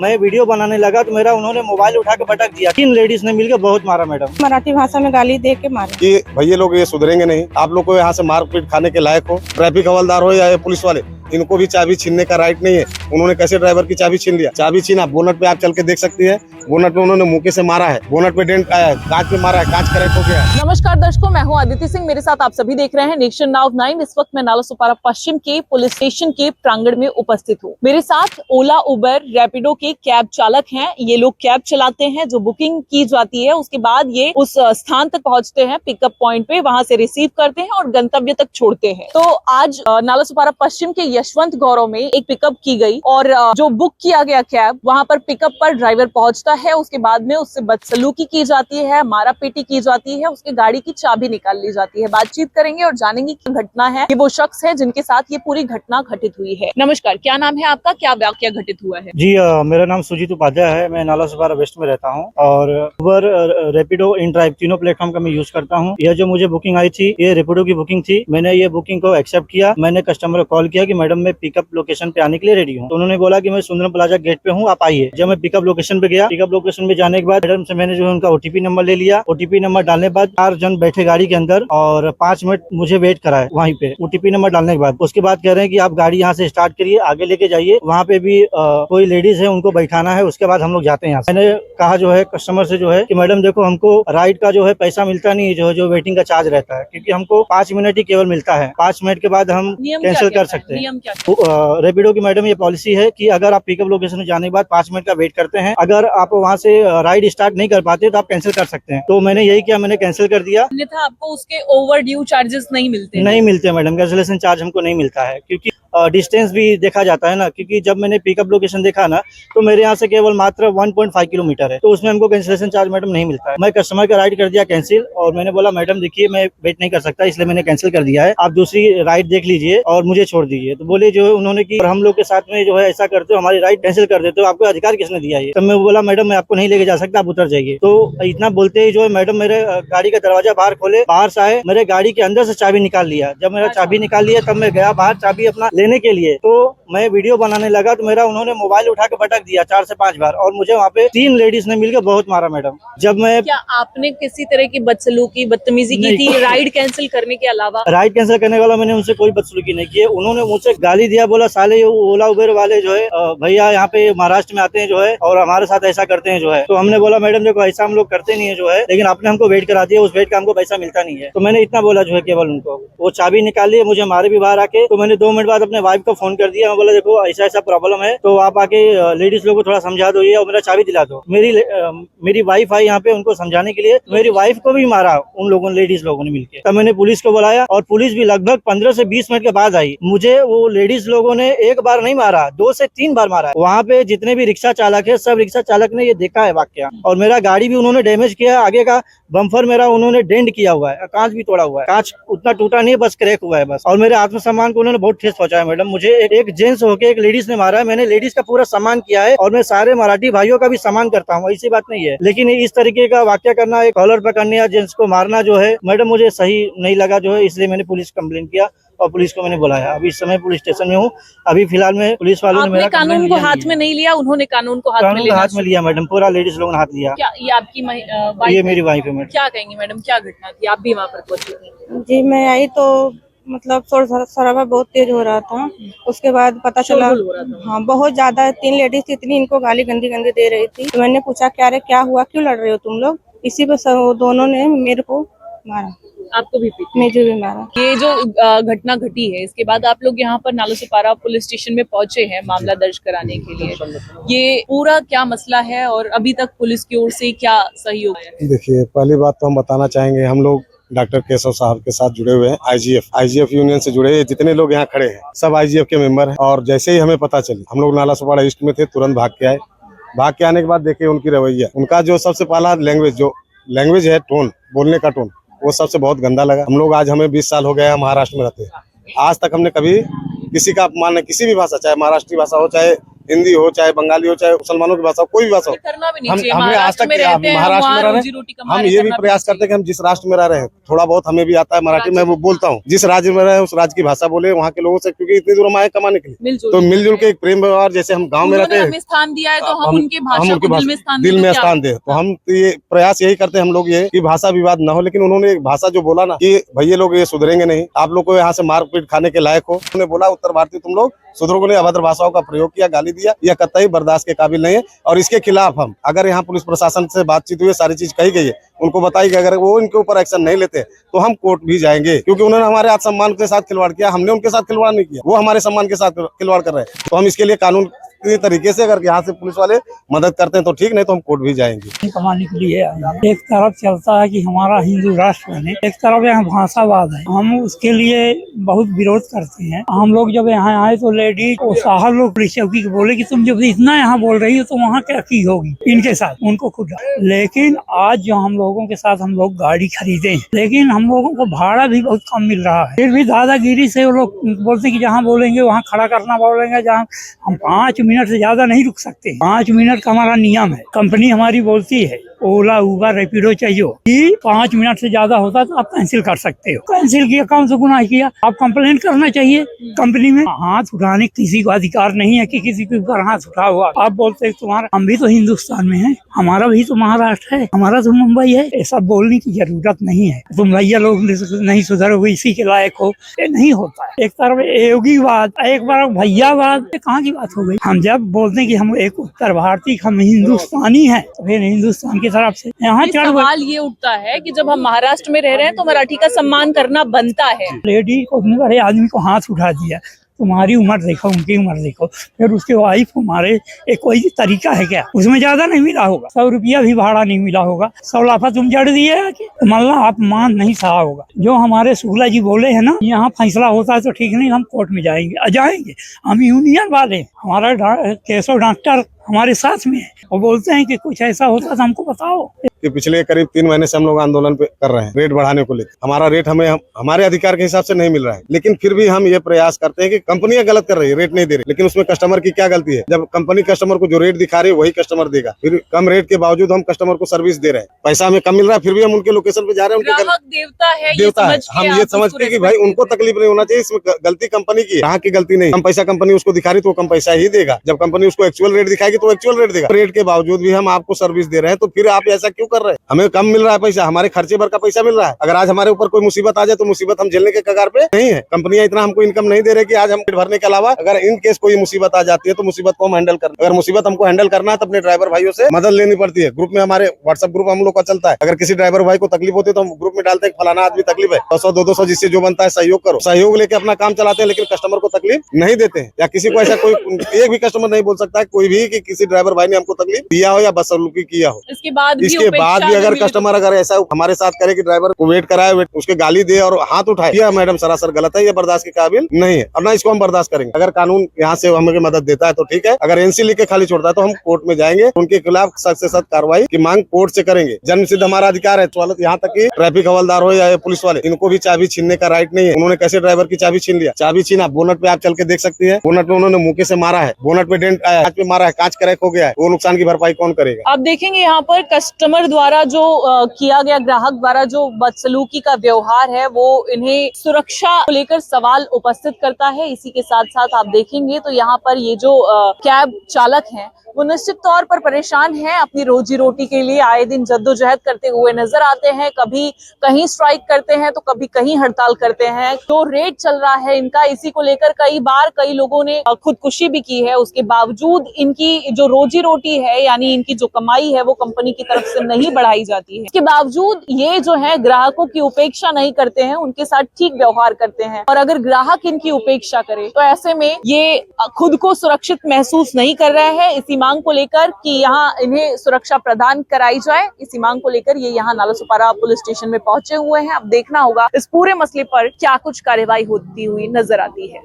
मराठी भाषा में गाली दे के मारे। कि भैया लोग ये सुधरेंगे नहीं, आप लोग को यहाँ से मारपीट खाने के लायक हो। ट्रैफिक हवलदार हो या ये पुलिस वाले, इनको भी चाबी छीनने का राइट नहीं है। उन्होंने कैसे ड्राइवर की चाबी छीन लिया? चाबी छीना, बोनट पे आप चल के देख सकती है, बोनट पे उन्होंने मुक्के से मारा है, बोनट पे डेंट आया है, कांच पे मारा है, कांच क्रैक हो गया। नमस्कार दर्शकों, मैं हूं अदिति सिंह, मेरे साथ आप सभी देख रहे हैं नेशन नाउ 9। इस वक्त मैं नालासोपारा पश्चिम के पुलिस स्टेशन के प्रांगण में उपस्थित हूं। मेरे साथ ओला, उबर, रैपिडो के कैब चालक हैं। ये लोग कैब चलाते हैं, जो बुकिंग की जाती है उसके बाद ये उस स्थान तक पहुंचते हैं, पिकअप पॉइंट पे, वहां से रिसीव करते हैं और गंतव्य तक छोड़ते हैं। तो आज नालासोपारा पश्चिम के यशवंत गौरव में एक पिकअप की गई और जो बुक किया गया कैब, वहां पर पिकअप पर ड्राइवर पहुंचता है, उसके बाद में उससे बदसलूकी की जाती है, मारा पीटी की जाती है, उसकी गाड़ी की चाबी निकाल ली जाती है। बातचीत करेंगे और जानेंगे क्या घटना है। ये वो शख्स है जिनके साथ ये पूरी घटना घटित हुई है। नमस्कार, क्या नाम है आपका, क्या वाकया घटित हुआ है? जी मेरा नाम सुजीत उपाध्याय है। मैं नालासोपारा वेस्ट में रहता हूँ और उबर, रैपिडो, इन ड्राइव तीनों प्लेटफॉर्म का मैं यूज करता हूँ। यह जो मुझे बुकिंग आई थी, ये रैपिडो की बुकिंग थी। मैंने ये बुकिंग को एक्सेप्ट किया। मैंने कस्टमर को कॉल किया कि मैडम मैं पिकअप लोकेशन पे आने के लिए रेडी हूँ। तो उन्होंने बोला कि मैं सुंदरम प्लाजा गेट पे हूँ, आप आइए। जब मैं पिकअप लोकेशन पे गया, पिकअप लोकेशन पे जाने के बाद मैडम से मैंने जो है उनका ओटीपी नंबर ले लिया। ओटीपी नंबर डालने के बाद 4 जन बैठे गाड़ी के अंदर और 5 मिनट मुझे वेट कराए वहीं पे ओटीपी नंबर डालने के बाद। उसके बाद कह रहे हैं कि आप गाड़ी यहाँ से स्टार्ट करिए, आगे लेके जाइए, वहाँ पे भी कोई लेडीज है उनको बैठाना है, उसके बाद हम लोग जाते हैं यहाँ से। मैंने कहा जो है कस्टमर से जो है कि मैडम देखो, हमको राइड का जो है पैसा मिलता नहीं है, जो वेटिंग का चार्ज रहता है, क्योंकि हमको 5 मिनट ही केवल मिलता है। 5 मिनट के बाद हम कैंसिल कर सकते हैं। रैपिडो की मैडम ये पॉलिसी है कि अगर आप पिकअप लोकेशन में जाने के बाद 5 मिनट का वेट करते हैं, अगर आप वहाँ से राइड स्टार्ट नहीं कर पाते तो आप कैंसिल कर सकते हैं। तो मैंने यही किया, मैंने कैंसिल कर दिया। अन्यथा आपको उसके ओवर ड्यू चार्जेस नहीं मिलते? नहीं मिलते मैडम, कैंसिलेशन चार्ज हमको नहीं मिलता है, क्योंकि डिस्टेंस भी देखा जाता है ना। क्योंकि जब मैंने पिकअप लोकेशन देखा ना, तो मेरे यहाँ से केवल मात्र 1.5 किलोमीटर है, तो उसमें हमको कैंसिलेशन चार्ज मैडम नहीं मिलता है। मैं कस्टमर का राइड कर दिया कैंसिल और मैंने बोला मैडम देखिए मैं वेट नहीं कर सकता, इसलिए मैंने कैंसिल कर दिया है, आप दूसरी राइड देख लीजिए और मुझे छोड़ दीजिए। तो बोले जो उन्होंने कि हम लोग के साथ में जो है ऐसा करते हो, हमारी राइड कैंसिल कर देते हो, आपको अधिकार किसने दिया है? तब मैं बोला मैडम मैं आपको नहीं लेके जा सकता, आप उतर जाइए। तो इतना बोलते ही जो है मैडम मेरे गाड़ी का दरवाजा बाहर खोले, बाहर से आए, मेरे गाड़ी के अंदर से चाबी निकाल लिया। जब मेरा चाबी निकाल लिया तब मैं गया बाहर चाबी अपना लेने के लिए। तो मैं वीडियो बनाने लगा तो मेरा उन्होंने मोबाइल उठा के पटक दिया 4 से 5 बार और मुझे वहाँ पे 3 लेडीज ने मिलकर बहुत मारा मैडम। जब मैं क्या आपने किसी तरह की बदसलूकी, बदतमीजी की थी राइड कैंसिल करने के अलावा? राइड कैंसिल करने वाला मैंने उनसे कोई बदसलूकी नहीं की है। उन्होंने मुझसे गाली दिया, बोला साले ये ओला उबेर वाले जो है भैया यहाँ पे महाराष्ट्र में आते हैं जो है और हमारे साथ ऐसा करते हैं जो है। तो हमने बोला मैडम देखो ऐसा हम लोग करते नहीं है जो है, लेकिन आपने हमको वेट करा दिया, उस वेट का हमको पैसा मिलता नहीं है। तो मैंने इतना बोला जो है केवल उनको। वो चाबी निकाल लिए, मुझे मारे भी बाहर आके। तो मैंने 2 मिनट बाद अपने वाइफ को फोन कर दिया। मैं बोला देखो ऐसा ऐसा प्रॉब्लम है, तो आप आके लेडीज लोगों को थोड़ा समझा दो और मेरा चाबी दिला दो। मेरी वाइफ आई यहाँ पे उनको समझाने के लिए, मेरी वाइफ को भी मारा उन लोगों ने, लेडीज लोगों ने मिलकर। तब मैंने पुलिस को बुलाया और पुलिस भी लगभग 15 से 20 मिनट के बाद आई। मुझे वो लेडीज लोगों ने एक बार नहीं मारा, 2 से 3 बार मारा। वहाँ पे जितने भी रिक्शा चालक है, सब रिक्शा चालक ने ये देखा है वाकया। और मेरा गाड़ी भी उन्होंने डैमेज किया है, आगे का बम्फर मेरा उन्होंने डेंट किया हुआ है, कांच भी तोड़ा हुआ है। कांच उतना टूटा नहीं है, बस क्रैक हुआ है बस। और मेरे आत्मसम्मान को उन्होंने बहुत ठेस पहुंचाया मैडम। मुझे एक जेंट्स होके एक लेडीज ने मारा है, मैंने लेडीज का पूरा सम्मान किया है और मैं सारे मराठी भाइयों का भी सम्मान करता हूँ, ऐसी बात नहीं है। लेकिन इस तरीके का वाकया करना, एक कॉलर पकड़ने या जेंट्स को मारना जो है मैडम मुझे सही नहीं लगा जो है, इसलिए मैंने पुलिस कंप्लेन किया और पुलिस को मैंने बुलाया। अभी इस समय पुलिस स्टेशन में हूँ। अभी फिलहाल में पुलिस वालों ने मेरा कानून को हाथ में नहीं लिया, उन्होंने कानून को हाथ में लिया मैडम, पूरा लेडीज लोगों ने हाथ लिया। क्या ये आपकी ये मेरी वाइफ है मैडम। क्या कहेंगे मैडम, क्या घटना थी? आप भी वहाँ पर पहुंची थी? जी मैं आई तो मतलब शोर शराबा बहुत तेज हो रहा था। उसके बाद पता चला, हाँ बहुत ज्यादा, 3 लेडीज थी, इतनी इनको गाली गंदी गंदी दे रही थी। तो मैंने पूछा क्या रे क्या हुआ, क्यों लड़ रहे हो तुम लोग? इसी पे दोनों ने मेरे को मारा। आपको भी पीटा? मुझे भी मारा। ये जो घटना घटी है, इसके बाद आप लोग यहाँ पर नालासोपारा पुलिस स्टेशन में पहुंचे हैं मामला दर्ज कराने के लिए। ये पूरा क्या मसला है और अभी तक पुलिस की ओर से क्या सहयोग है? देखिए, पहली बात तो हम बताना चाहेंगे, हम लोग डॉक्टर केशव साहब के साथ जुड़े हुए हैं। आईजीएफ यूनियन से जुड़े जितने लोग यहाँ खड़े हैं सब आईजीएफ के मेंबर हैं। और जैसे ही हमें पता चली, हम लोग नालासोपारा ईस्ट में थे, तुरंत भाग के आए। भाग के आने के बाद देखिए उनकी रवैया, उनका जो सबसे पहला लैंग्वेज है, टोन, बोलने का टोन, वो सबसे बहुत गंदा लगा। हम लोग आज, हमें 20 साल हो गया महाराष्ट्र में रहते हैं, आज तक हमने कभी किसी का अपमान, किसी भी भाषा, चाहे महाराष्ट्री भाषा हो चाहे हिंदी हो चाहे बंगाली हो चाहे मुसलमानों की भाषा कोई भी भाषा हो, करना भी नहीं हम चाहिए। हमने आज महाराष्ट्र तक में रहते हैं, महाराष्ट्र में वहाँ रह रहे रोजी रोटी हैं, कमा हम रहे, ये भी करना प्रयास करते हैं कि हम जिस राष्ट्र में रह रहे हैं थोड़ा बहुत हमें भी आता है मराठी, मैं वो बोलता हूँ, जिस राज्य में रहे उस राज्य की भाषा बोले वहाँ के लोगों से, क्योंकि इतनी दूर हम आए कमाने के लिए, मिलजुल तो मिलजुल के एक प्रेम व्यवहार, जैसे हम गाँव में रहते उन्होंने हैं हमें स्थान दिया है तो हम उनकी भाषा को दिल में स्थान दिल दें, तो में क्या स्थान दे, तो हम तो ये प्रयास यही करते हैं हम लोग ये कि भाषा विवाद न हो। लेकिन उन्होंने एक भाषा जो बोला ना कि भैया लोग ये सुधरेंगे नहीं, आप लोग को यहाँ से मारपीट खाने के लायक हो, उन्होंने बोला उत्तर भारतीय तुम लोग सुधरोगे नहीं, अभद्र भाषाओं का प्रयोग किया, गाली दिया, यह कतई बर्दाश्त के काबिल नहीं है। और इसके खिलाफ हम अगर यहाँ पुलिस प्रशासन से बातचीत हुई, सारी चीज कही गई है, उनको बताई कि अगर वो इनके ऊपर एक्शन नहीं लेते तो हम कोर्ट भी जाएंगे, क्योंकि उन्होंने हमारे आत्मसम्मान के साथ खिलवाड़ किया, हमने उनके साथ खिलवाड़ नहीं किया, वो हमारे सम्मान के साथ खिलवाड़ कर रहे हैं। तो हम इसके लिए कानून के तरीके से अगर यहाँ से पुलिस वाले मदद करते हैं तो ठीक, नहीं तो हम कोर्ट भी जाएंगे। कमाने के लिए एक तरफ चलता है कि हमारा हिंदू राष्ट्र बने, एक तरफ यहाँ भाषावाद है, हम उसके लिए बहुत विरोध करते हैं। हम लोग जब यहाँ आए तो लेडीज और साहब लोग पुलिस चौकी को बोले कि तुम जब इतना यहाँ बोल रही हो तो वहाँ क्या की होगी इनके साथ, उनको खुद। लेकिन आज जो हम लोगों के साथ हम लोग गाड़ी खरीदे हैं, लेकिन हम लोगों को भाड़ा भी बहुत कम मिल रहा है, फिर भी दादागिरी से वो लोग बोलते हैं कि जहाँ बोलेंगे वहाँ खड़ा करना बोलेंगे, जहाँ हम 5 मिनट से ज्यादा नहीं रुक सकते। 5 मिनट का हमारा नियम है, कंपनी हमारी बोलती है ओला उबर रैपिडो चाहिए कि 5 मिनट से ज्यादा होता तो आप कैंसिल कर सकते हो। कैंसिल किया, कौन सा गुनाह किया? आप कंप्लेन करना चाहिए कंपनी में। हाथ उठाने किसी को अधिकार नहीं है कि किसी के ऊपर हाथ उठा हुआ। आप बोलते हैं तुम्हारा, हम भी तो हिंदुस्तान में है, हमारा भी तो महाराष्ट्र है, हमारा तो मुंबई है, ऐसा बोलने की जरूरत नहीं है। तुम भैया लोग नहीं सुधरोगे, इसी के लायक हो, ये नहीं होता है। एक तरफ योगीवाद, एक बार भैयावाद, कहाँ की बात हो गई? हम जब बोलते हैं कि हम एक उत्तर भारतीय, हम हिंदुस्तानी है, तो फिर हिंदुस्तान की तरफ से यहाँ सवाल ये उठता है कि जब हम महाराष्ट्र में रह रहे हैं तो मराठी का सम्मान करना बनता है। लेडी को, बड़े आदमी को हाथ उठा दिया, तुम्हारी उम्र देखो, उनकी उम्र देखो, फिर उसके वाइफ को मारे, एक कोई तरीका है क्या? उसमें ज्यादा नहीं मिला होगा, 100 रुपया भी भाड़ा नहीं मिला होगा, 100 लाफा तुम जड़ दिए तो मल्ला आप मान नहीं सहा होगा। जो हमारे शुक्ला जी बोले है ना, यहाँ फैसला होता है तो ठीक नहीं, हम कोर्ट में जाएंगे, जाएंगे। हम यूनियन वाले, हमारा केशव डॉक्टर हमारे साथ में है, वो बोलते हैं कि कुछ ऐसा होता तो हमको बताओ। कि पिछले करीब 3 महीने से हम लोग आंदोलन पे कर रहे हैं रेट बढ़ाने को लेकर। हमारा रेट हमें हमारे अधिकार के हिसाब से नहीं मिल रहा है, लेकिन फिर भी हम ये प्रयास करते हैं कि कंपनियां गलत कर रही है, रेट नहीं दे रही, लेकिन उसमें कस्टमर की क्या गलती है? जब कंपनी कस्टमर को जो रेट दिखा रही है वही कस्टमर देगा, फिर कम रेट के बावजूद हम कस्टमर को सर्विस दे रहे हैं, पैसा हमें कम मिल रहा है, फिर भी हम उनके लोकेशन पे जा रहे हैं। ग्राहक देवता है, हम ये समझते हैं कि भाई उनको तकलीफ नहीं होना चाहिए, इसमें गलती कंपनी की, ग्राहक की गलती नहीं। कम पैसा कंपनी उसको दिखा रही तो कम पैसा ही देगा, जब कंपनी उसको एक्चुअल रेट दिखाएगी तो एक्चुअल रेट देगा। रेट के बावजूद भी हम आपको सर्विस दे रहे हैं, तो फिर आप ऐसा क्यों कर रहे हैं? हमें कम मिल रहा है पैसा, हमारे खर्चे भर का पैसा मिल रहा है। अगर आज हमारे ऊपर कोई मुसीबत आ जाए तो मुसीबत हम झेलने के कगार पे नहीं है। कंपनियां इतना हमको इनकम नहीं दे रही कि आज हम भरने के अलावा अगर इन केस कोई मुसीबत आ जाती है तो मुसीबत को हम हैंडल कर, अगर मुसीबत हमको हैंडल करना है तो अपने ड्राइवर भाइयों से मदद लेनी पड़ती है। ग्रुप में, हमारे व्हाट्सएप ग्रुप हम लोग का चलता है, अगर किसी ड्राइवर भाई को तकलीफ होती है तो हम ग्रुप में डालते हैं फलाना आदमी तकलीफ है, 100-200 जिससे जो बनता है सहयोग करो। सहयोग लेके अपना काम चलाते हैं, लेकिन कस्टमर को तकलीफ नहीं देते हैं। या किसी को ऐसा कोई एक भी कस्टमर नहीं बोल सकता है कोई भी कि किसी ड्राइवर भाई ने हमको तकलीफ दिया हो या बदसलूकी किया हो। इसके बाद भी अगर कस्टमर अगर ऐसा हमारे साथ करे कि ड्राइवर को वेट कराए, उसके गाली दे और हाथ उठाए, यह मैडम सरासर गलत है, ये बर्दाश्त के काबिल नहीं है और ना इसको हम बर्दाश्त करेंगे। अगर कानून यहाँ से हमें मदद देता है तो ठीक है, अगर एनसी लिख के खाली छोड़ता है तो हम कोर्ट में जाएंगे, उनके खिलाफ सख्त से सख्त कार्रवाई की मांग कोर्ट से करेंगे। जन्म सिद्ध हमारा अधिकार है, यहाँ तक कि ट्रैफिक हवलदार हो या पुलिस वाले, इनको भी चाबी छीनने का राइट नहीं है। उन्होंने कैसे ड्राइवर की चाबी छीन लिया? चाबी छीना, बोनट पे आप चल के देख सकती है, बोनट पे उन्होंने मुक्के से मारा है, बोनट पे डेंट आया, कांच पे मारा है, कांच क्रैक हो गया है, वो नुकसान की भरपाई कौन करेगा? आप देखेंगे यहाँ पर कस्टमर द्वारा जो किया गया, ग्राहक द्वारा जो बदसलूकी का व्यवहार है वो इन्हें सुरक्षा को लेकर सवाल उपस्थित करता है। इसी के साथ साथ आप देखेंगे तो यहाँ पर ये जो कैब चालक हैं वो निश्चित तौर पर परेशान हैं, अपनी रोजी रोटी के लिए आए दिन जद्दोजहद करते हुए नजर आते हैं। कभी कहीं स्ट्राइक करते हैं तो कभी कहीं हड़ताल करते हैं। जो रेट चल रहा है इनका, इसी को लेकर कई बार कई लोगों ने खुदकुशी भी की है। उसके बावजूद इनकी जो रोजी रोटी है, यानी इनकी जो कमाई है, वो कंपनी की तरफ से नहीं बढ़ाई जाती है। इसके बावजूद ये जो है ग्राहकों की उपेक्षा नहीं करते हैं, उनके साथ ठीक व्यवहार करते हैं। और अगर ग्राहक इनकी उपेक्षा करे तो ऐसे में ये खुद को सुरक्षित महसूस नहीं कर रहे हैं। इसी मांग को लेकर कि यहाँ इन्हें सुरक्षा प्रदान कराई जाए, इसी मांग को लेकर ये यहाँ नालासोपारा पुलिस स्टेशन में पहुंचे हुए हैं। अब देखना होगा इस पूरे मसले पर क्या कुछ कार्यवाही होती हुई नजर आती है।